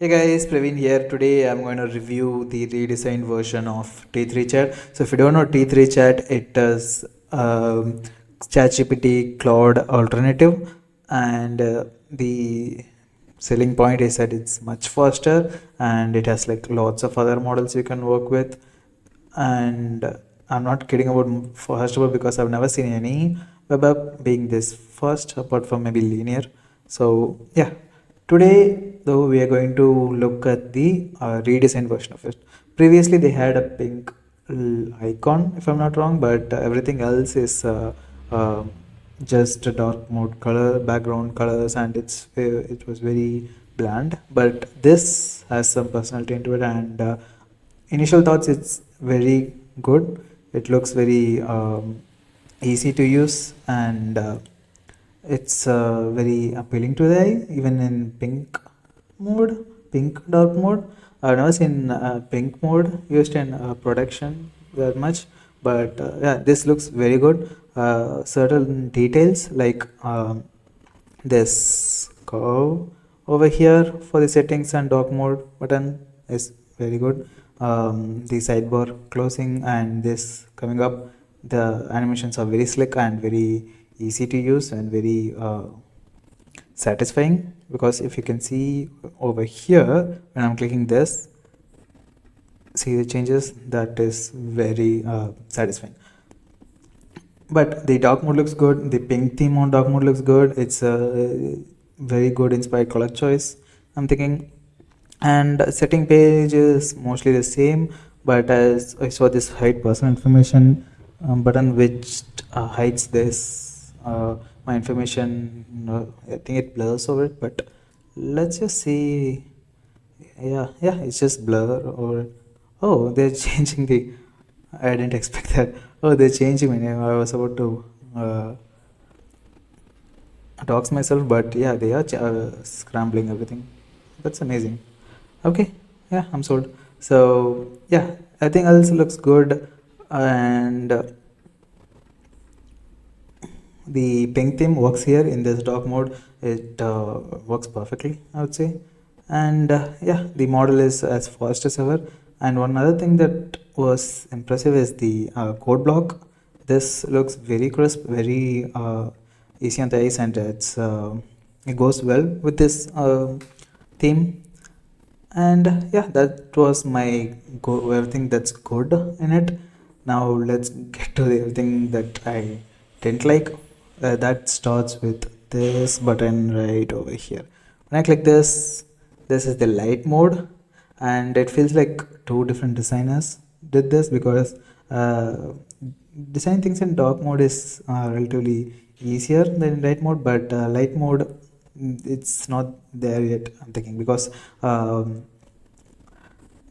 Hey guys, Praveen here. Today I'm going to review the redesigned version of T3 Chat. So if you don't know T3 Chat, it is ChatGPT Cloud alternative, and the selling point is that it's much faster and it has like lots of other models you can work with. And I'm not kidding about first of all because I've never seen any web app being this fast apart from maybe linear. So yeah, today though we are going to look at the redesigned version of it. Previously they had a pink icon if I'm not wrong, but everything else is just a dark mode color background colors, and it was very bland, but this has some personality into it. And initial thoughts, it's very good. It looks very easy to use, and it's very appealing to the eye even in pink dark mode. I've never seen pink mode used in production that much, but yeah, this looks very good. Certain details like this curve over here for the settings and dock mode button is very good. The sidebar closing and this coming up, the animations are very slick and very easy to use and very satisfying, because if you can see over here when I'm clicking this, see the changes, that is very satisfying. But the dark mode looks good. The pink theme on dark mode looks good. It's a very good inspired color choice, I'm thinking. And setting page is mostly the same, but as I saw this hide personal information button, which hides this my information. I think it blurs over it, but let's just see. Yeah, it's just blur over. Oh, they're changing the. I didn't expect that. Oh, they're changing my name. I was about to dox myself, but yeah, they are scrambling everything. That's amazing. Okay, yeah, I'm sold. So yeah, everything else looks good, and the pink theme works here in this dark mode. It works perfectly, I would say. And yeah, the model is as fast as ever. And one other thing that was impressive is the code block. This looks very crisp, very easy on the eyes, and it goes well with this theme. And yeah, that was my everything that's good in it. Now let's get to the everything that I didn't like. That starts with this button right over here. When I click this is the light mode, and it feels like two different designers did this, because design things in dark mode is relatively easier than in light mode, but light mode, it's not there yet, I'm thinking, because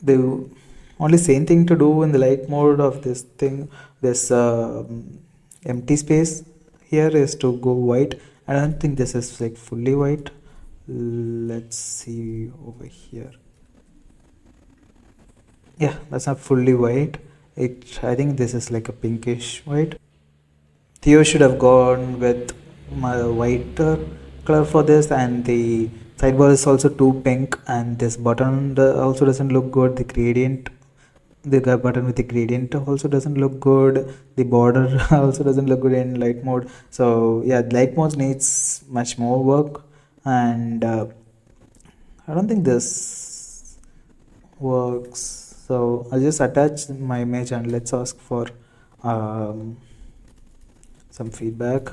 the only same thing to do in the light mode of this empty space here is to go white. I don't think this is like fully white. Let's see over here. Yeah, that's not fully white. I think this is like a pinkish white. Theo should have gone with my whiter color for this, and the sidebar is also too pink, and this button also doesn't look good. The button with the gradient also doesn't look good. The border also doesn't look good in light mode. So yeah, light mode needs much more work, and I don't think this works. So I'll just attach my image and let's ask for um, some feedback.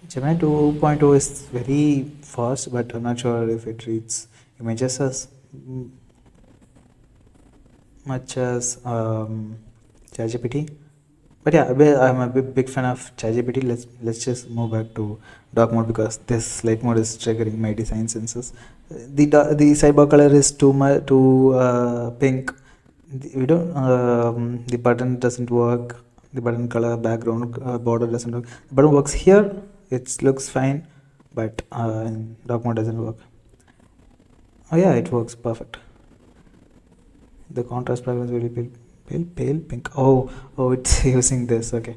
Gemini 2.0 is very fast, but I'm not sure if it reads images as much as ChatGPT. But yeah, I'm a big fan of ChatGPT. Let's just move back to dark mode, because this light mode is triggering my design senses. The sidebar color is too pink. The button doesn't work. The button color background border doesn't work. The button works here. It looks fine, but in dark mode doesn't work. Oh yeah, it works perfect. The contrast background is very pale pink. Oh, it's using this. Okay.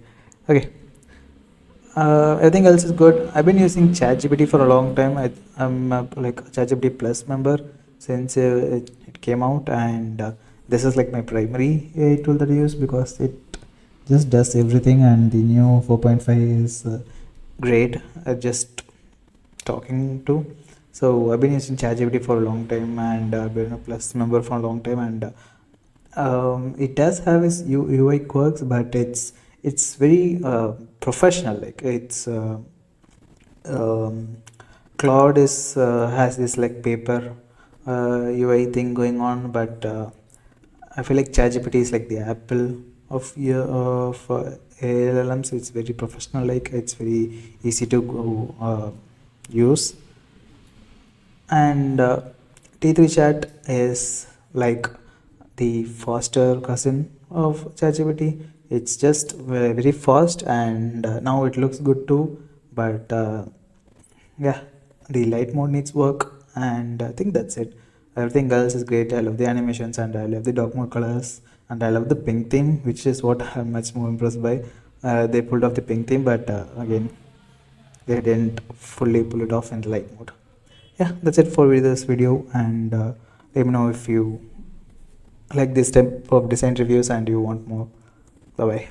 Everything else is good. I've been using ChatGPT for a long time. I'm like a ChatGPT Plus member since it came out, and this is like my primary AI tool that I use because it just does everything. And the new 4.5 is great at just talking to. So I've been using ChatGPT for a long time, and I've been a Plus member for a long time, and it does have its UI quirks, but it's very professional. Like it's um, Claude is has this like paper UI thing going on, but I feel like ChatGPT is like the Apple of LLMs. It's very professional. Like it's very easy to go, use, and T3 Chat is like the faster cousin of ChatGPT. It's just very fast, and now it looks good too. But yeah, the light mode needs work, and I think that's it. Everything else is great. I love the animations, and I love the dark mode colors, and I love the pink theme, which is what I'm much more impressed by. They pulled off the pink theme, but again, they didn't fully pull it off in light mode. Yeah, that's it for this video, and let me know if you like this type of design reviews and you want more. Bye bye.